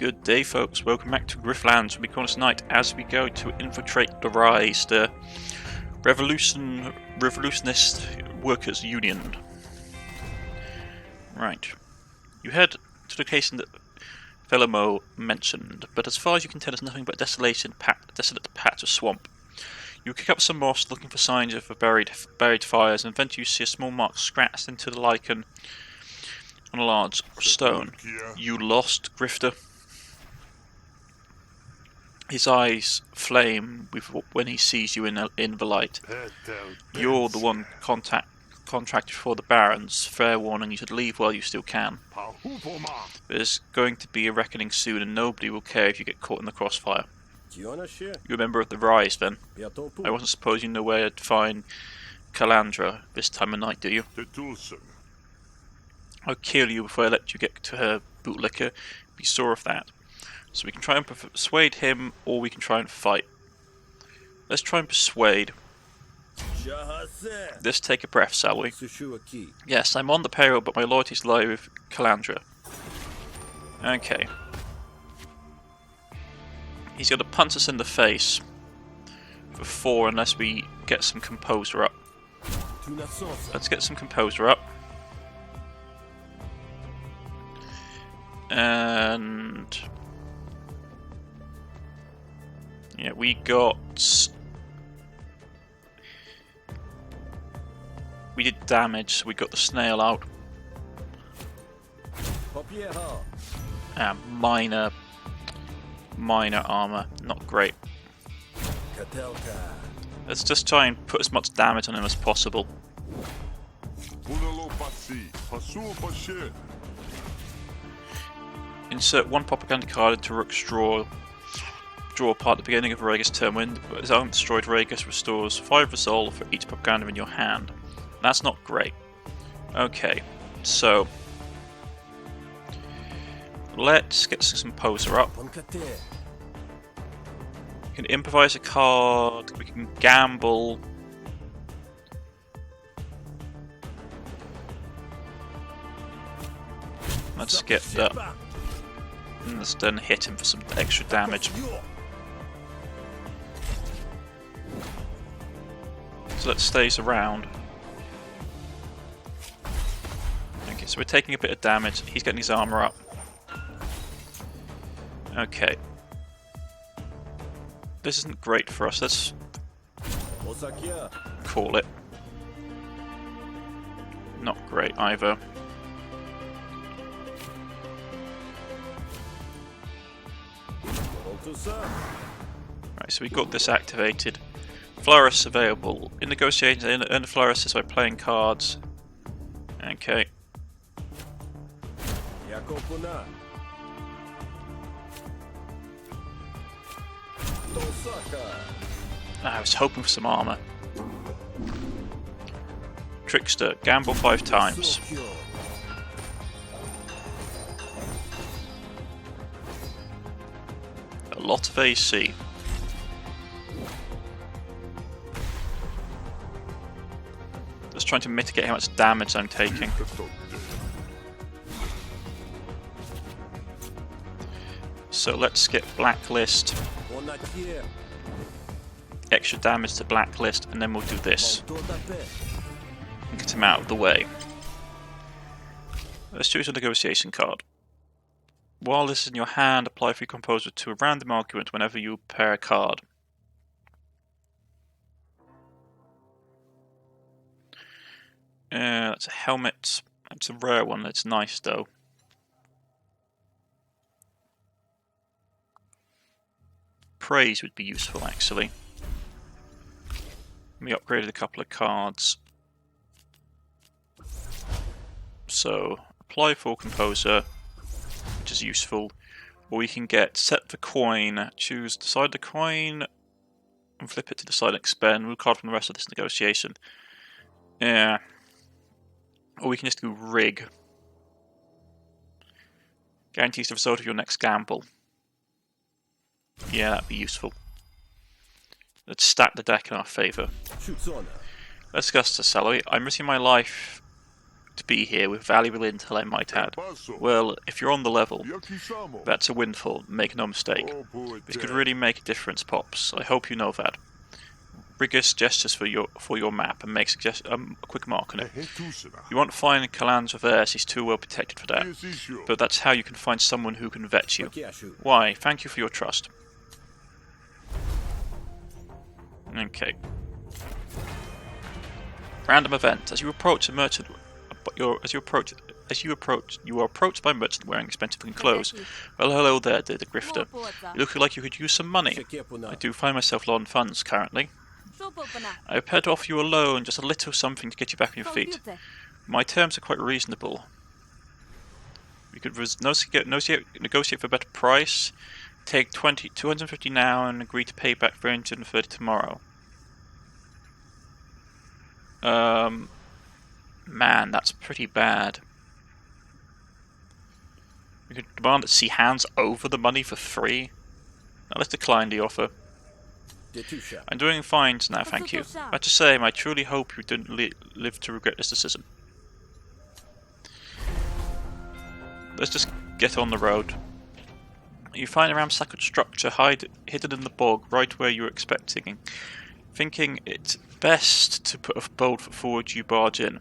Good day, folks. Welcome back to Griftlands with me, Cornish-Knight, as we go to infiltrate the Rise, the revolutionist workers' union. Right. You head to the location that Velamo mentioned, but as far as you can tell, there's nothing but desolate patch of swamp. You kick up some moss, looking for signs of buried fires, and eventually you see a small mark scratched into the lichen on a large stone. You lost, Grifter. His eyes flame when he sees you in the light. You're the one contracted for the Barons. Fair warning, you should leave while you still can. There's going to be a reckoning soon, and nobody will care if you get caught in the crossfire. You're a member of the Rise, then? I wasn't supposed you know where to find Calandra this time of night, do you? I'll kill you before I let you get to her bootlicker. Be sure of that. So we can try and persuade him, or we can try and fight. Let's try and persuade. Let's take a breath, shall we? Yes, I'm on the payroll, but my loyalties lie with Calandra. Okay. He's going to punch us in the face for 4 unless we get some composure up. Let's get some composure up. And yeah, we did damage, so we got the snail out. Minor armor, not great. Let's just try and put as much damage on him as possible. Insert 1 propaganda card into Rook's draw part at the beginning of Rhaegar's turn. When his arm destroyed, Rhaegar restores 5 resolve for each propaganda in your hand. That's not great. Okay, so let's get some composer up. We can improvise a card, we can gamble. Let's get that. And let's then hit him for some extra damage. So that stays around. Okay, so we're taking a bit of damage. He's getting his armor up. Okay. This isn't great for us. Let's call it. Not great either. Right, so we got this activated. Flourish available. In negotiations, earn flourishes by playing cards. Okay. I was hoping for some armor. Trickster, gamble 5 times. A lot of AC. Just trying to mitigate how much damage I'm taking. So let's get Blacklist. Extra damage to Blacklist, and then we'll do this. And get him out of the way. Let's choose a negotiation card. While this is in your hand, apply free composer to a random argument whenever you pair a card. That's a helmet. It's a rare one. It's nice though. Praise would be useful actually. We upgraded a couple of cards. So apply for composer, which is useful. Or we can get set the coin, decide the coin, and flip it to decide and expend. We'll card from the rest of this negotiation. Yeah. Or we can just do rig. Guarantees the result of your next gamble. Yeah, that'd be useful. Let's stack the deck in our favour. Let's discuss the salary. I'm risking my life to be here with valuable intel, I might add. Well, if you're on the level, that's a windfall, make no mistake. This could really make a difference, Pops. I hope you know that. Rigorous gestures for your map and makes a quick mark on it. You won't find Kalan's reverse, he's too well protected for that. But that's how you can find someone who can vet you. Why, thank you for your trust. Okay. Random event. As you approach a merchant, you are approached by a merchant wearing expensive-looking clothes. Well, hello there, dear the Grifter. You look like you could use some money. I do find myself low on funds currently. I appear to offer you a loan, just a little something to get you back on your feet. My terms are quite reasonable. We could negotiate for a better price. Take 250 now and agree to pay back 330 tomorrow. Man, that's pretty bad. We could demand that she hands over the money for free. Now let's decline the offer. I'm doing fine now, thank you. But to say, I truly hope you didn't live to regret this decision. Let's just get on the road. You find a ramshackle structure hidden in the bog, right where you were expecting. Thinking it best to put a bold foot forward, you barge in.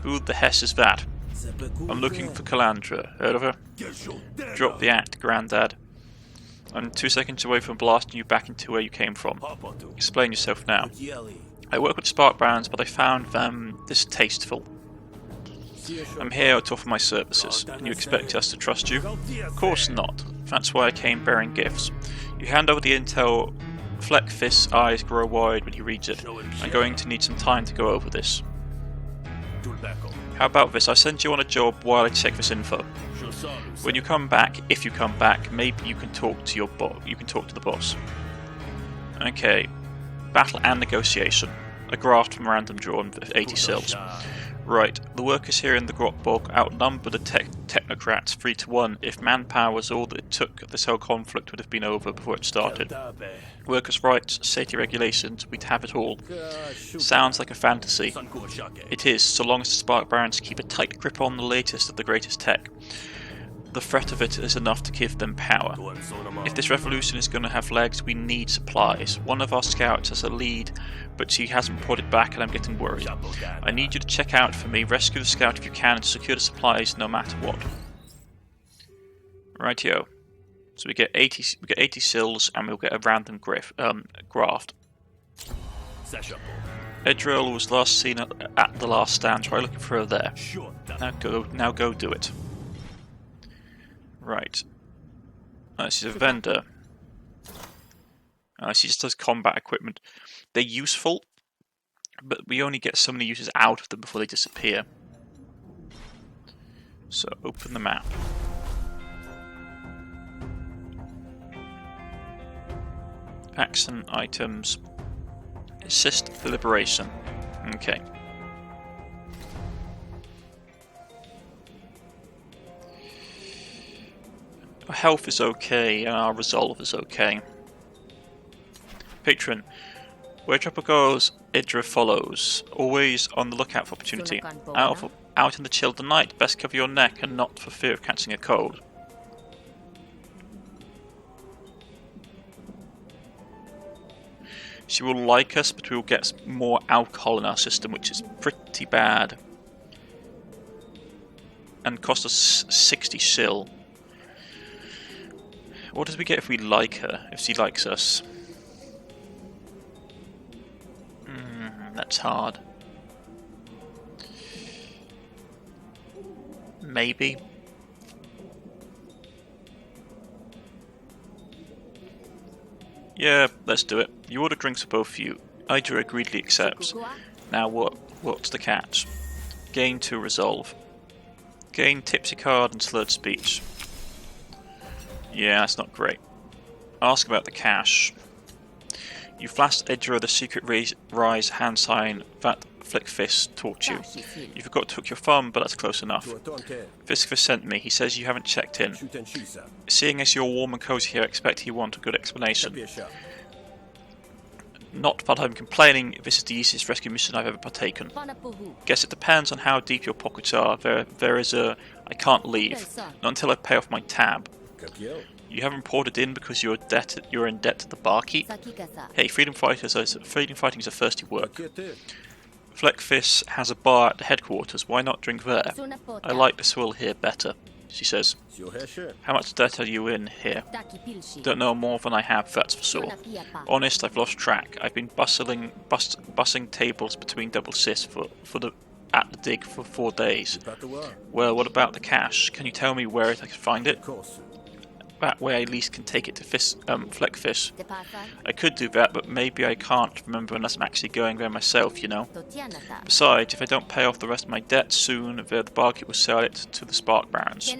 Who the hess is that? I'm looking for Calandra. Heard of her? Drop the act, Grandad. I'm 2 seconds away from blasting you back into where you came from. Explain yourself now. I work with Spark Brands, but I found them distasteful. I'm here to offer my services, and you expect us to trust you? Of course not. That's why I came bearing gifts. You hand over the intel, Fleckfist's eyes grow wide when he reads it. I'm going to need some time to go over this. How about this? I send you on a job while I check this info. When you come back, if you come back, maybe you can talk to the boss. Okay. Battle and negotiation. A graft from random drawn with 80 cells. Right, the workers here in the Grot Bog outnumber the technocrats 3-1. If manpower was all that it took, this whole conflict would have been over before it started. Workers' rights, safety regulations, we'd have it all. Sounds like a fantasy. It is, so long as the Spark Barons keep a tight grip on the latest of the greatest tech. The threat of it is enough to give them power. If this revolution is going to have legs, we need supplies. One of our scouts has a lead, but she hasn't reported back and I'm getting worried. I need you to check out for me, rescue the scout if you can, and secure the supplies no matter what. Rightio. So we get 80 sills and we'll get a random graft. Edril was last seen at the last stand. Try looking for her there. Now go do it. Right. She's a vendor. She just does combat equipment. They're useful, but we only get so many uses out of them before they disappear. So open the map. Action items. Assist the liberation. Okay. Our health is okay, and our resolve is okay. Patron. Where Trapper goes, Idra follows. Always on the lookout for opportunity. Out in the chill of the night, best cover your neck and not for fear of catching a cold. She will like us, but we will get more alcohol in our system, which is pretty bad. And cost us 60 sil. What does we get if we like her, if she likes us? That's hard. Maybe. Yeah, let's do it. You order drinks for both of you. Idra greedily accepts. Now what's the catch? Gain 2 resolve. Gain tipsy card and slurred speech. Yeah, that's not great. Ask about the cash. You flashed Idra the secret rise hand sign that Flickfist taught you. You forgot to hook your thumb, but that's close enough. Fiskfist sent me. He says you haven't checked in. Seeing as you're warm and cozy here, I expect he want a good explanation. Not that I'm complaining, this is the easiest rescue mission I've ever partaken. Guess it depends on how deep your pockets are. There is a... I can't leave. Not until I pay off my tab. You haven't reported in because you're in debt to the barkeep? Hey, freedom fighting is a thirsty work. Fleckfish has a bar at the headquarters, why not drink there? I like the swill here better, she says. How much debt are you in here? Don't know more than I have, that's for sure. Honest, I've lost track. I've been bussing tables between double cis at the dig for 4 days. Well, what about the cash? Can you tell me where I can find it? That way I at least can take it to Fleckfish. I could do that, but maybe I can't remember unless I'm actually going there myself, you know. Besides, if I don't pay off the rest of my debt soon, the barkeep will sell it to the Spark Barons.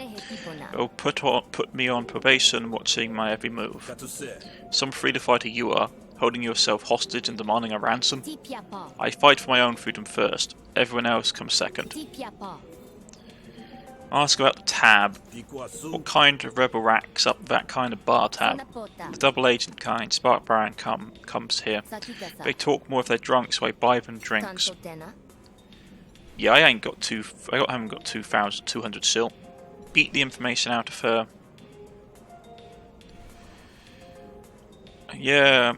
They'll put me on probation, watching my every move. Some freedom fighter you are, holding yourself hostage and demanding a ransom. I fight for my own freedom first. Everyone else comes second. Ask about the tab. What kind of rebel racks up that kind of bar tab? The double agent kind. Spark Baron comes here. They talk more if they're drunk, so I buy them drinks. Yeah, I haven't got 2,200 sil. Beat the information out of her. Yeah,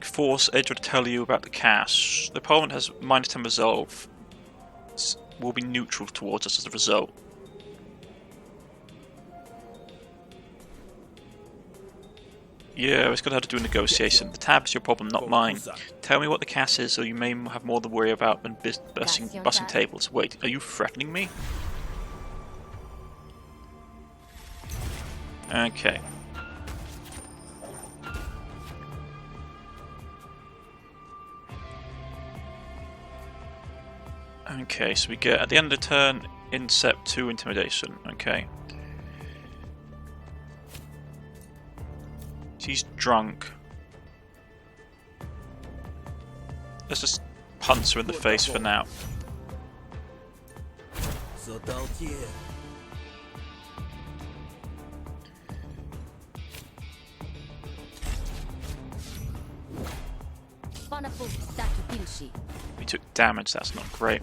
force Edward to tell you about the cash. The opponent has -10 resolve. Will be neutral towards us as a result. Yeah, it's going to have to do a negotiation. The tab's your problem, not mine. Tell me what the cash is, or you may have more to worry about than bussing tables. Wait, are you threatening me? Okay. Okay, so we get, at the end of the turn, Incept 2 Intimidation. Okay. She's drunk. Let's just punch her in the face for now. We took damage, that's not great.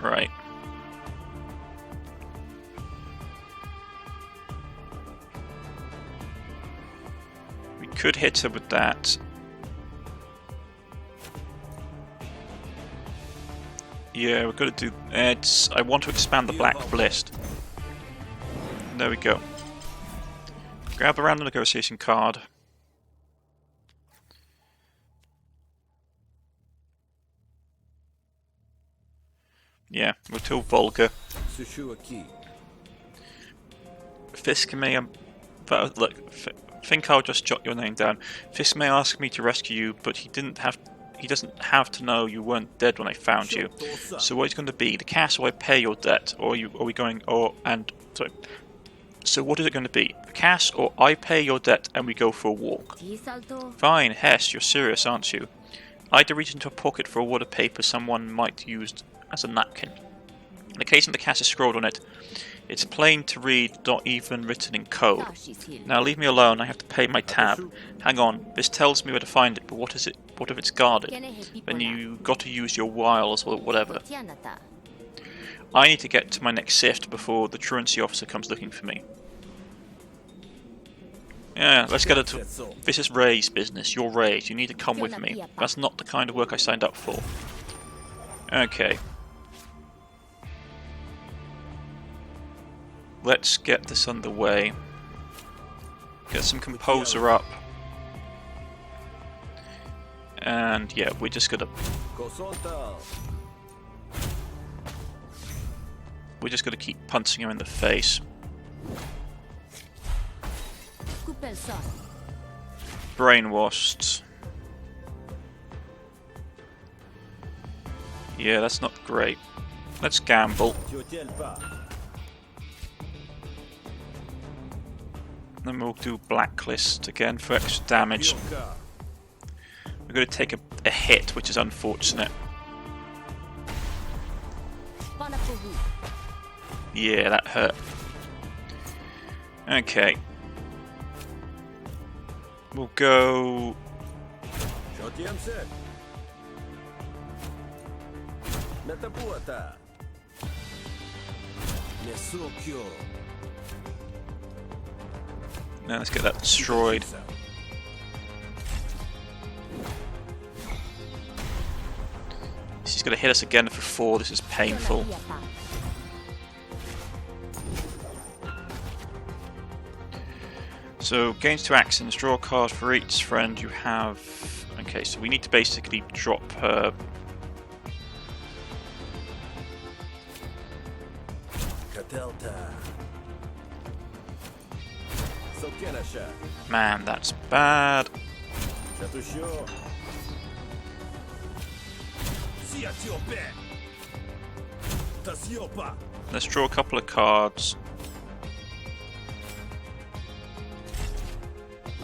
Right. Could hit her with that. Yeah, we're gonna do. I want to expand the Black Blist. There we go. Grab a random negotiation card. Yeah, we're too vulgar. Fisk may look. Think I'll just jot your name down. Fisk may ask me to rescue you, but he doesn't have to know you weren't dead when I found you. So what is going to be? The cash, or I pay your debt, or so what is it going to be? The cash, or I pay your debt and we go for a walk? Fine, Hess, you're serious, aren't you? I had to reach into a pocket for a wad of paper someone might use as a napkin. In the case of the cash is scrawled on it, it's plain to read, not even written in code. Now leave me alone, I have to pay my tab. Hang on, this tells me where to find it, but what is it? What if it's guarded? Then you got to use your wiles or whatever. I need to get to my next shift before the truancy officer comes looking for me. Yeah, let's get into... This is Ray's business, you're Ray's, you need to come with me. That's not the kind of work I signed up for. Okay. Let's get this underway. Get some composer up. And yeah, we're just gonna keep punching him in the face. Brainwashed. Yeah, that's not great. Let's gamble. Then we'll do Blacklist again for extra damage. We're going to take a hit, which is unfortunate. Yeah, that hurt. Okay. We'll go Now let's get that destroyed. She's going to hit us again for 4. This is painful. So, gains 2 actions, draw a card for each friend you have. Okay, so we need to basically drop her. Man, that's bad. Let's draw a couple of cards.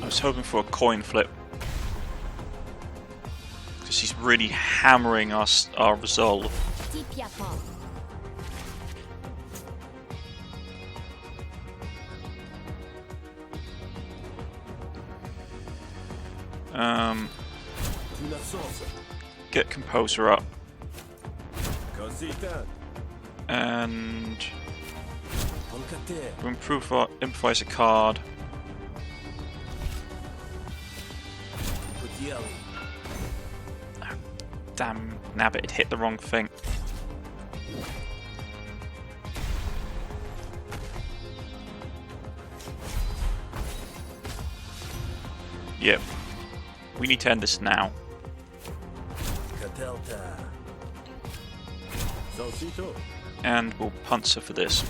I was hoping for a coin flip, because she's really hammering us our resolve. Get Composer up. And improvise a card. Oh, damn nabbit, it hit the wrong thing. Yep. We need to end this now. And we'll punch her for this.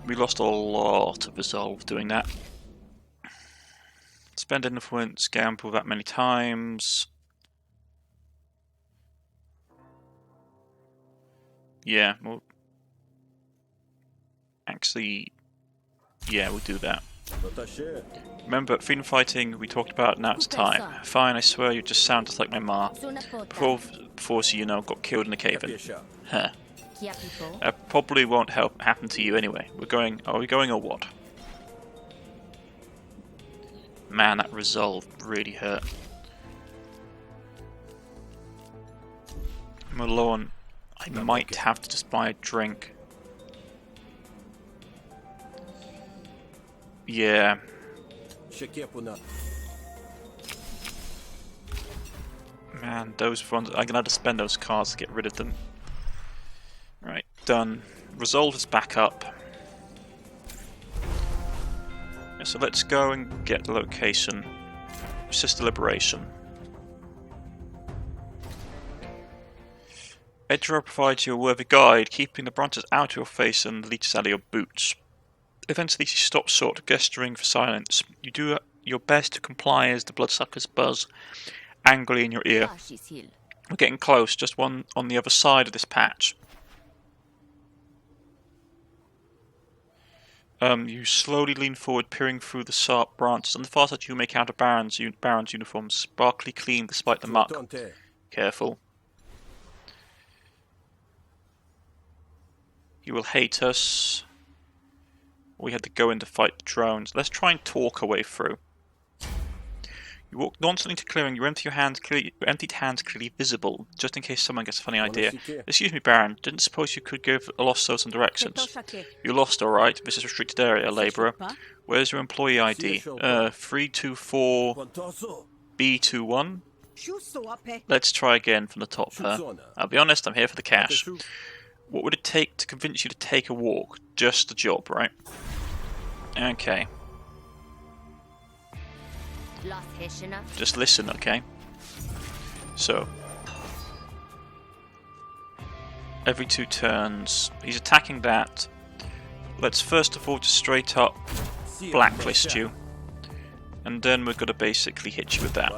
We lost a lot of resolve doing that. Spend influence, gamble that many times. Yeah, well, actually, yeah, we'll do that. Remember, freedom fighting we talked about, now it's time. Fine, I swear you just sound just like my ma. Before so you know, got killed in a cave-in. Huh. That probably won't happen to you anyway. Are we going or what? Man, that resolve really hurt. I'm alone. I might have to just buy a drink. Yeah. Man, those ones, I'm gonna have to spend those cards to get rid of them. Right, done. Resolve is back up. Yeah, so let's go and get the location. Sister Liberation. Edra provides you a worthy guide, keeping the branches out of your face and the leeches out of your boots. Eventually she stops short, gesturing for silence. You do your best to comply as the bloodsuckers buzz angrily in your ear. We're getting close, just one on the other side of this patch. You slowly lean forward, peering through the sharp branches. On the far side you make out a Baron's uniform, sparkly clean despite the muck. Careful. You will hate us. We had to go in to fight the drones. Let's try and talk our way through. You walk nonchalantly to clearing. Your emptied hands clearly visible, just in case someone gets a funny idea. Excuse me, Baron. Didn't suppose you could give a lost soul some directions. You lost, all right. This is restricted area, labourer. Where's your employee ID? 324 B21. Let's try again from the top. I'll be honest. I'm here for the cash. What would it take to convince you to take a walk? Just the job, right? Okay. Just listen, okay? So, every 2 turns, he's attacking that. Let's first of all just straight up blacklist you. And then we're going to basically hit you with that.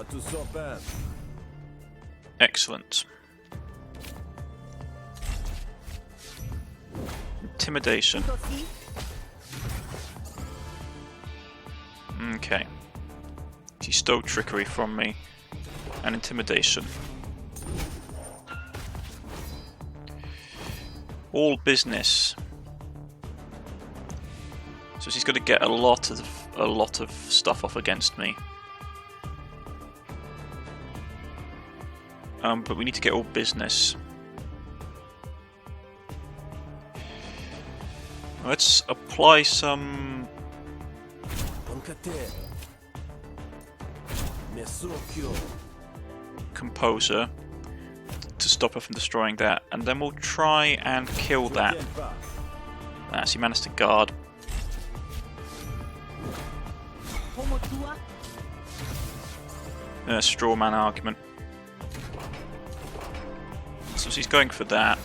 Excellent. Intimidation. Okay. She stole trickery from me. And intimidation. All business. So she's going to get a lot of a lot of stuff off against me. But we need to get all business. Let's apply some composer to stop her from destroying that, and then we'll try and kill that. As he managed to guard. Straw man argument. So she's going for that.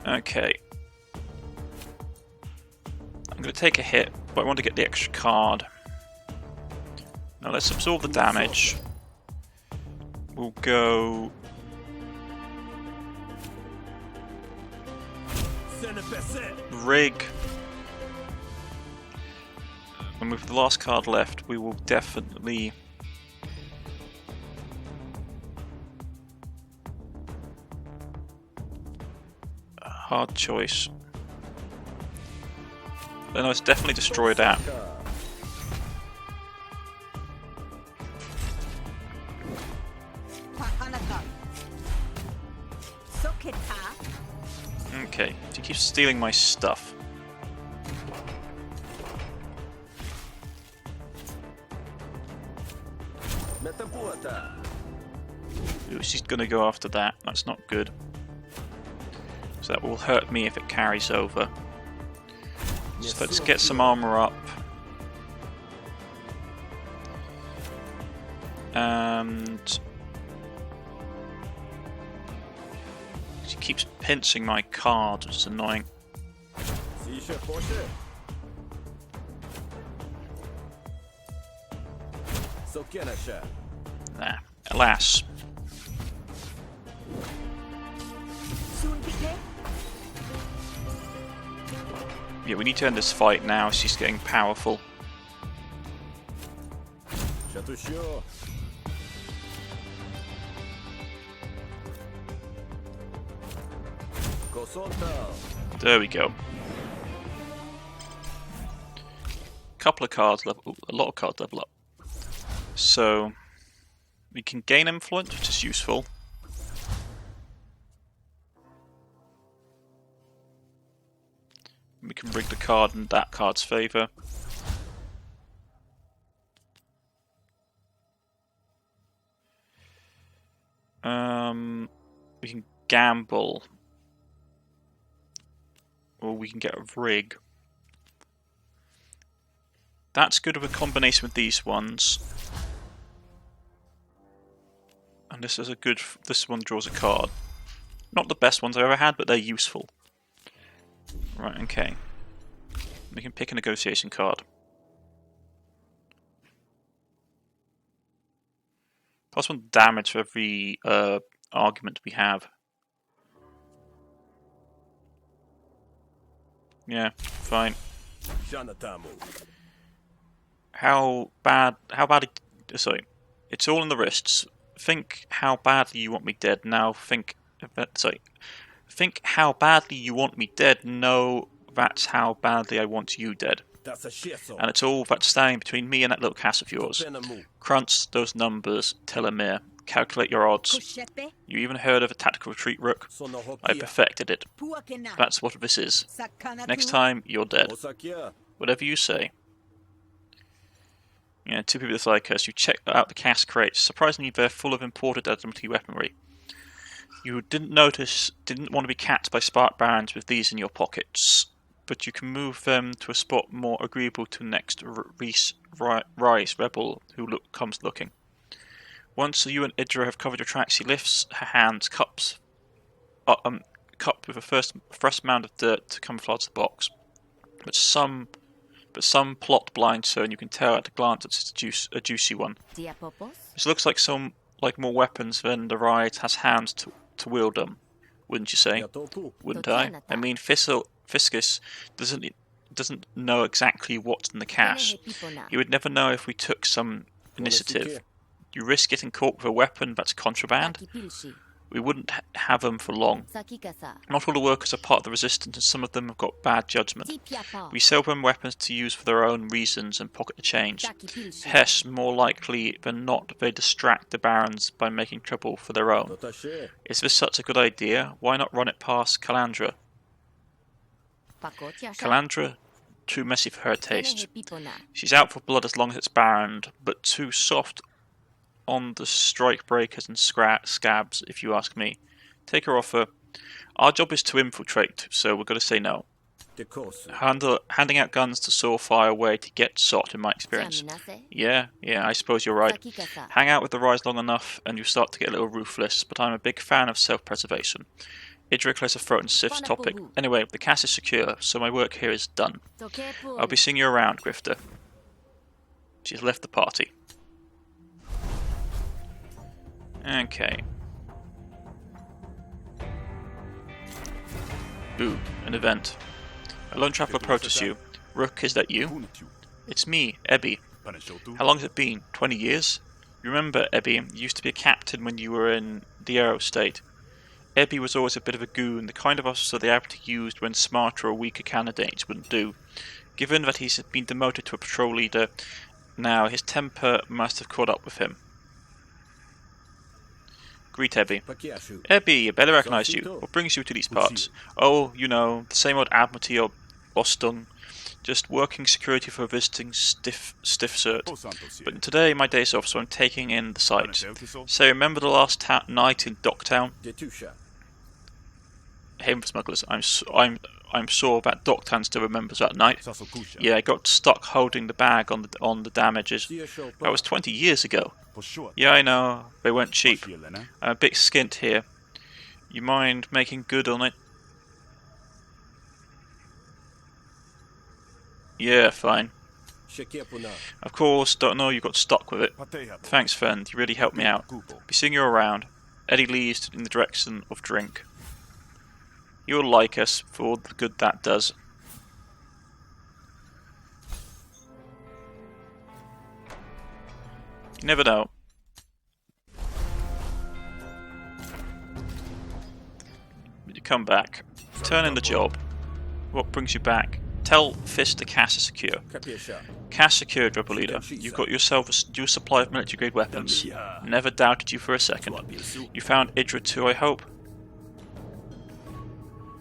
Okay. I'm going to take a hit, but I want to get the extra card. Now let's absorb the damage. We'll go... Rig. And with the last card left, we will definitely... Hard choice. Then let's definitely destroy that. Okay, she keeps stealing my stuff. Ooh, she's gonna go after that. That's not good. So that will hurt me if it carries over. So let's get some armor up. And she keeps pinching my card, which is annoying. Nah, alas. Yeah, we need to end this fight now. She's getting powerful. There we go. Couple of cards level. Ooh, a lot of cards level up. So we can gain influence, which is useful. We can rig the card in that card's favour. We can gamble. Or we can get a rig. That's good with a combination with these ones. And this is a good... This one draws a card. Not the best ones I've ever had, but they're useful. Right, okay. We can pick a negotiation card. Plus 1 damage for every argument we have. Yeah, fine. How bad? Sorry, it's all in the wrists. Think how badly you want me dead. Now think. Sorry. Think how badly you want me dead. No, that's how badly I want you dead. And it's all that's standing between me and that little cast of yours. Crunch those numbers, telomere. Calculate your odds. You even heard of a tactical retreat, Rook? I perfected it. That's what this is. Next time, you're dead. Whatever you say. Yeah, 2 people like us. You check out the cast crates. Surprisingly, they're full of imported admiralty weaponry. You didn't want to be capped by spark barons with these in your pockets, but you can move them to a spot more agreeable to the next Rise rebel who comes looking. Once you and Idra have covered your tracks, she lifts her hands, cupped with a first mound of dirt to camouflage the box. But some plot blinds her, and you can tell at a glance it's a juicy one. This looks like more weapons than the ride has hands to wield them, wouldn't you say? Wouldn't I? I mean, Fiscus doesn't know exactly what's in the cache. He would never know if we took some initiative. You risk getting caught with a weapon that's contraband. we wouldn't have them for long. Not all the workers are part of the resistance, and some of them have got bad judgment. We sell them weapons to use for their own reasons and pocket the change. Hess, more likely than not, they distract the barons by making trouble for their own. Is this such a good idea? Why not run it past Calandra? Calandra, too messy for her taste. She's out for blood as long as it's baroned, but too soft on the strike breakers and scabs, if you ask me. Take her offer. Our job is to infiltrate, so we're going to say no. Handing out guns to saw fire away to get shot, in my experience. Yeah, I suppose you're right. Hang out with the rise long enough and you start to get a little ruthless, but I'm a big fan of self-preservation. Idra clears her throat and Sif's topic. Anyway, the cast is secure, so my work here is done. I'll be seeing you around, Grifter. She's left the party. Okay. Ooh, an event. A lone traveller approaches you. Rook, is that you? It's me, Ebby. How long has it been? 20 years? You remember, Ebby, you used to be a captain when you were in the Aero State. Ebby was always a bit of a goon, the kind of officer the Admiralty used when smarter or weaker candidates wouldn't do. Given that he's been demoted to a patrol leader now, his temper must have caught up with him. Greet Ebby. Ebby, I barely recognise you. What brings you to these parts? Oh, you know, the same old Admiralty or Ostung. Just working security for a visiting stiff cert. But today my day's off, so I'm taking in the sights. So remember the last night in Docktown? Haven for smugglers. I'm sure that Docktown still remembers that night. Yeah, I got stuck holding the bag on the damages. That was 20 years ago. Yeah, I know. They weren't cheap. I'm a bit skint here. You mind making good on it? Yeah, fine. Of course, don't know you got stuck with it. Thanks, friend. You really helped me out. Be seeing you around. Eddie leaves in the direction of drink. You'll like us for all the good that does. You never know. You come back. Turn in the job. What brings you back? Tell Fist the cache is secure. Cache secured, Rebel Leader. You've got yourself a due supply of military-grade weapons. Never doubted you for a second. You found Idra too, I hope?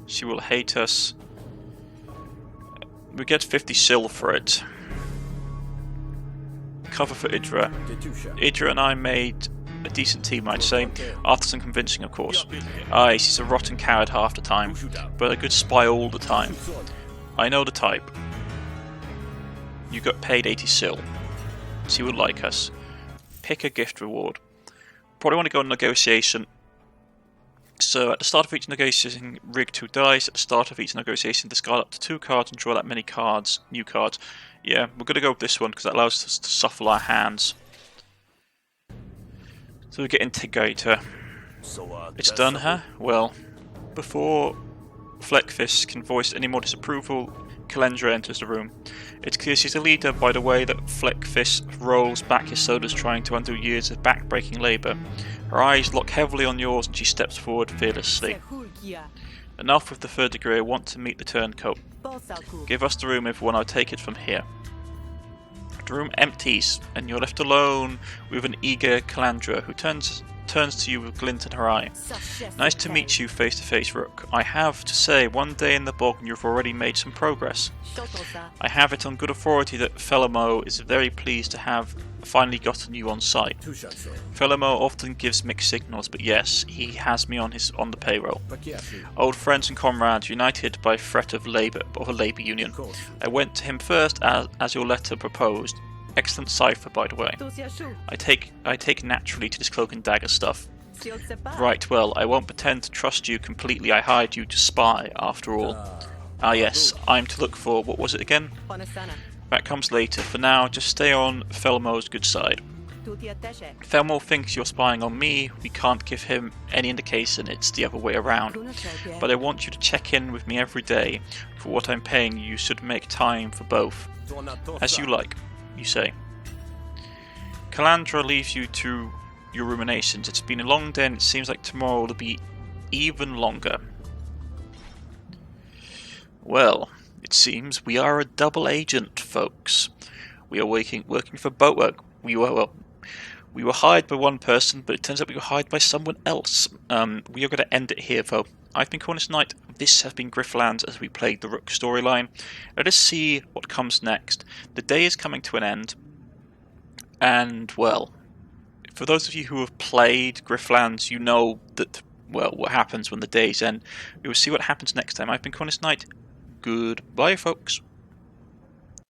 She will hate us. We get 50 sil for it. Cover for Idra. Idra and I made a decent team, I'd say, after some convincing, of course. Aye, she's a rotten coward half the time, but a good spy all the time. I know the type. You got paid 80 sil. She would like us. Pick a gift reward. Probably want to go on negotiation. So at the start of each negotiation, rig 2 dice. At the start of each negotiation, discard up to 2 cards and draw that many cards, new cards. Yeah, we're going to go with this one because that allows us to shuffle our hands. So we get Integrator. It's done, huh? Well, before Fleckfist can voice any more disapproval, Calendra enters the room. It's clear she's a leader by the way that Fleckfist rolls back his shoulders trying to undo years of back-breaking labour. Her eyes lock heavily on yours and she steps forward fearlessly. Enough with the third degree, I want to meet the turncoat. Give us the room everyone, I'll take it from here. The room empties and you're left alone with an eager Calandra who turns to you with a glint in her eye. Nice to meet you face to face, Rook. I have to say, one day in the bog and you've already made some progress. I have it on good authority that Felamo is very pleased to have finally gotten you on site. Felamo often gives mixed signals, but yes, he has me on the payroll. Old friends and comrades, united by threat of a labour union. I went to him first as your letter proposed. Excellent cipher, by the way. I take naturally to this cloak and dagger stuff. Right, well, I won't pretend to trust you completely. I hired you to spy, after all. Ah yes, I'm to look for, what was it again? That comes later. For now, just stay on Felmo's good side. Felmo thinks you're spying on me. We can't give him any indication it's the other way around. But I want you to check in with me every day. For what I'm paying you should make time for both. As you like. You say. Calandra leaves you to your ruminations. It's been a long day and it seems like tomorrow will be even longer. Well, it seems we are a double agent, folks. We are working for Boatwork. We were hired by one person, but it turns out we were hired by someone else. We are going to end it here, though. I've been Cornish-Knight. This has been Griftlands as we played the Rook storyline. Let us see what comes next. The day is coming to an end, and well, for those of you who have played Griftlands, you know that, well, what happens when the days end. We will see what happens next time. I've been Cornish-Knight. Goodbye, folks.